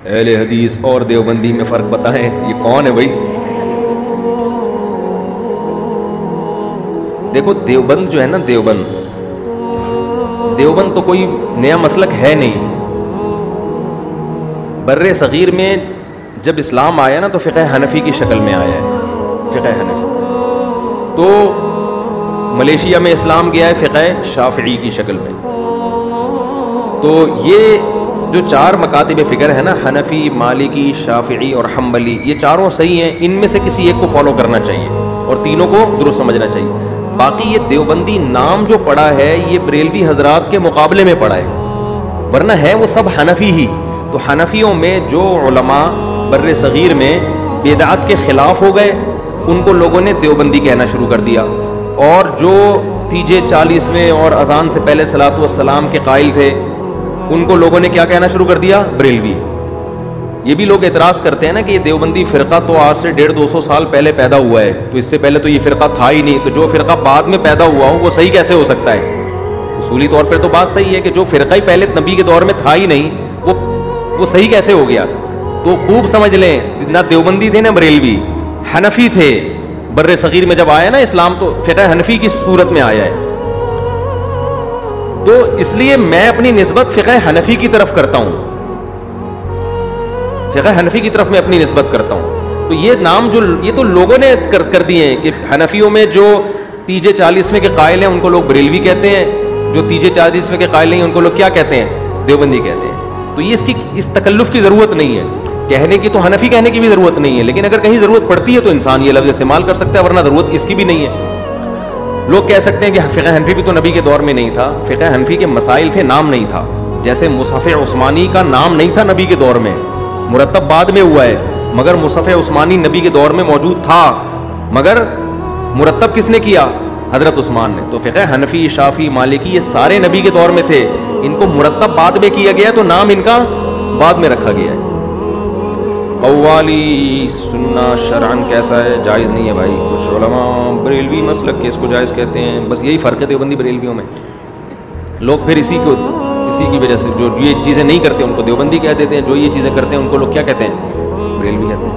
اہل حدیث اور دیوبندی میں فرق بتائیں. یہ کون ہے بھائی؟ دیکھو دیوبند جو ہے نا، دیوبند تو کوئی نیا مسلک ہے نہیں. بر صغیر میں جب اسلام آیا نا تو فقہ حنفی کی شکل میں آیا ہے. فقہ حنفی تو ملیشیا میں اسلام گیا ہے فقہ شافعی کی شکل میں. تو یہ جو چار مکاتب فکر ہے نا، حنفی، مالکی، شافعی اور حنبلی، یہ چاروں صحیح ہیں. ان میں سے کسی ایک کو فالو کرنا چاہیے اور تینوں کو درست سمجھنا چاہیے. باقی یہ دیوبندی نام جو پڑا ہے یہ بریلوی حضرات کے مقابلے میں پڑا ہے، ورنہ ہے وہ سب حنفی ہی. تو حنفیوں میں جو علماء بر صغیر میں بدعت کے خلاف ہو گئے ان کو لوگوں نے دیوبندی کہنا شروع کر دیا، اور جو تیجے 40ویں اور اذان سے پہلے صلاۃ والسلام کے قائل تھے ان کو لوگوں نے کیا کہنا شروع کر دیا؟ بریلوی. یہ بھی لوگ اعتراض کرتے ہیں نا کہ یہ دیوبندی فرقہ تو آج سے 150-200 سال پہلے پیدا ہوا ہے، تو اس سے پہلے تو یہ فرقہ تھا ہی نہیں، تو جو فرقہ بعد میں پیدا ہوا ہو وہ صحیح کیسے ہو سکتا ہے؟ اصولی طور پر تو بات صحیح ہے کہ جو فرقہ ہی پہلے نبی کے دور میں تھا ہی نہیں وہ صحیح کیسے ہو گیا؟ تو خوب سمجھ لیں، نہ دیوبندی تھے نہ بریلوی، حنفی تھے. بر صغیر میں جب آیا نا اسلام تو فقہ حنفی کی صورت میں آیا ہے. تو اس لیے میں اپنی نسبت فقہ حنفی کی طرف کرتا ہوں، فقہ حنفی کی طرف میں اپنی نسبت کرتا ہوں. تو یہ نام جو یہ تو لوگوں نے کر دیے ہیں کہ حنفیوں میں جو تیجے 40ویں کے قائل ہیں ان کو لوگ بریلوی کہتے ہیں، جو تیجے 40ویں کے قائل نہیں ان کو لوگ کیا کہتے ہیں؟ دیوبندی کہتے ہیں. تو یہ اس تکلف کی ضرورت نہیں ہے کہنے کی، تو حنفی کہنے کی بھی ضرورت نہیں ہے، لیکن اگر کہیں ضرورت پڑتی ہے تو انسان یہ لفظ استعمال کر سکتا ہے، ورنہ ضرورت اس کی بھی نہیں ہے. لوگ کہہ سکتے ہیں کہ فقہ حنفی بھی تو نبی کے دور میں نہیں تھا. فقہ حنفی کے مسائل تھے، نام نہیں تھا. جیسے مصحف عثمانی کا نام نہیں تھا نبی کے دور میں، مرتب بعد میں ہوا ہے، مگر مصحف عثمانی نبی کے دور میں موجود تھا، مگر مرتب کس نے کیا؟ حضرت عثمان نے. تو فقہ حنفی، شافعی، مالکی یہ سارے نبی کے دور میں تھے، ان کو مرتب بعد میں کیا گیا تو نام ان کا بعد میں رکھا گیا ہے. قوالی سننا شرعن کیسا ہے؟ جائز نہیں ہے بھائی. کچھ علماء بریلوی مسلک کے اس کو جائز کہتے ہیں، بس یہی فرق ہے دیوبندی بریلویوں میں. لوگ پھر اسی کی وجہ سے جو یہ چیزیں نہیں کرتے ان کو دیوبندی کہہ دیتے ہیں، جو یہ چیزیں کرتے ہیں ان کو لوگ کیا کہتے ہیں؟ بریلوی کہتے ہیں.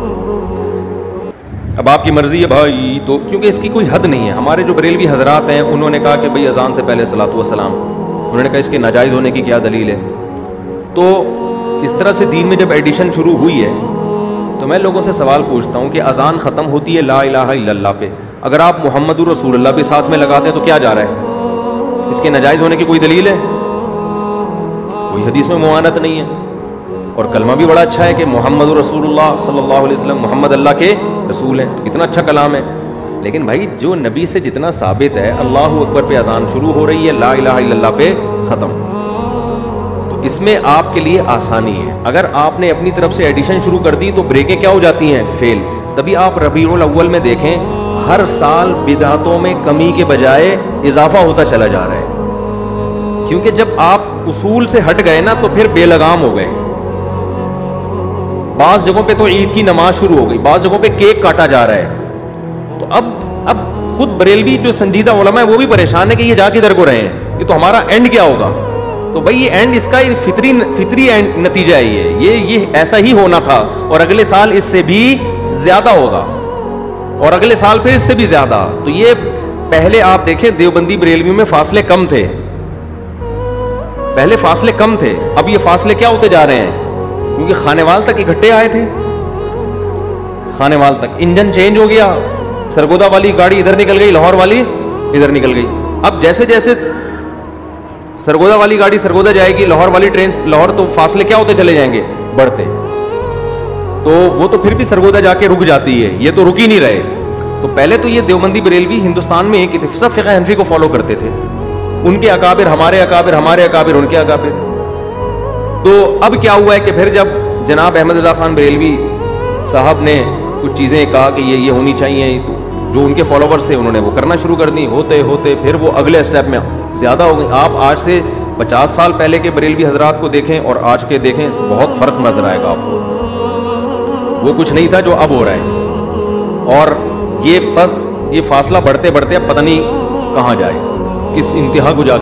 اب آپ کی مرضی ہے بھائی، تو کیونکہ اس کی کوئی حد نہیں ہے. ہمارے جو بریلوی حضرات ہیں انہوں نے کہا کہ بھئی اذان سے پہلے صلاۃ والسلام، انہوں نے کہا اس کے ناجائز ہونے کی کیا دلیل ہے؟ تو اس طرح سے دین میں جب ایڈیشن شروع ہوئی ہے تو میں لوگوں سے سوال پوچھتا ہوں کہ اذان ختم ہوتی ہے لا الہ الا اللہ پہ، اگر آپ محمد رسول اللہ بھی ساتھ میں لگاتے ہیں تو کیا جا رہا ہے؟ اس کے ناجائز ہونے کی کوئی دلیل ہے؟ کوئی حدیث میں ممانعت نہیں ہے. اور کلمہ بھی بڑا اچھا ہے کہ محمد رسول اللہ صلی اللہ علیہ وسلم، محمد اللہ کے رسول ہیں، اتنا اچھا کلام ہے. لیکن بھائی جو نبی سے جتنا ثابت ہے، اللہ اکبر پہ اذان شروع ہو رہی ہے، لا الہ الا اللہ پہ ختم. تو اس میں آپ کے لیے آسانی ہے. اگر آپ نے اپنی طرف سے ایڈیشن شروع کر دی تو بریکیں کیا ہو جاتی ہیں؟ فیل. تبھی آپ ربیع الاول میں دیکھیں ہر سال بدعتوں میں کمی کے بجائے اضافہ ہوتا چلا جا رہا ہے، کیونکہ جب آپ اصول سے ہٹ گئے نا تو پھر بے لگام ہو گئے. بعض جگہوں پہ تو عید کی نماز شروع ہو گئی، بعض جگہوں پہ کیک کاٹا جا رہا ہے. تو اب خود بریلوی جو سنجیدہ علماء ہیں وہ بھی پریشان ہے کہ یہ جا کدھر کو رہے ہیں، یہ تو ہمارا اینڈ کیا ہوگا؟ تو بھائی یہ اینڈ اس کا فطری اینڈ نتیجہ ہی ہے، یہ ایسا ہی ہونا تھا، اور اگلے سال اس سے بھی زیادہ ہوگا، اور اگلے سال پھر اس سے بھی زیادہ. تو یہ پہلے آپ دیکھیں دیوبندی بریلویوں میں فاصلے کم تھے، پہلے فاصلے کم تھے، اب یہ فاصلے کیا ہوتے جا رہے ہیں؟ کیونکہ خانیوال تک اکٹھے آئے تھے، خانیوال تک انجن چینج ہو گیا، سرگودا والی گاڑی ادھر نکل گئی، لاہور والی ادھر نکل گئی. اب جیسے جیسے سرگودا والی گاڑی سرگودا جائے گی، لاہور والی ٹرین لاہور، تو فاصلے کیا ہوتے چلے جائیں گے؟ بڑھتے. تو وہ تو پھر بھی سرگودا جا کے رک جاتی ہے، یہ تو رک ہی نہیں رہے. تو پہلے تو یہ دیوبندی بریلوی ہندوستان میں ایک ہی سب فقہ حنفی کو فالو کرتے تھے، ان کے اکابر ہمارے اکابر، ہمارے اکابر ان کے اکابر. تو اب کیا ہوا ہے کہ پھر جب جناب احمد رضا خان بریلوی صاحب نے کچھ چیزیں کہا کہ یہ ہونی چاہیے، تو جو ان کے فالوورز تھے انہوں نے وہ کرنا شروع کر دی، ہوتے ہوتے پھر وہ اگلے اسٹیپ میں زیادہ ہو گئی. آپ آج سے 50 سال پہلے کے بریلوی حضرات کو دیکھیں اور آج کے دیکھیں، بہت فرق نظر آئے گا آپ کو. وہ کچھ نہیں تھا جو اب ہو رہا ہے، اور یہ فاصلہ بڑھتے بڑھتے اب پتہ نہیں کہاں جائے، اس انتہا کو جا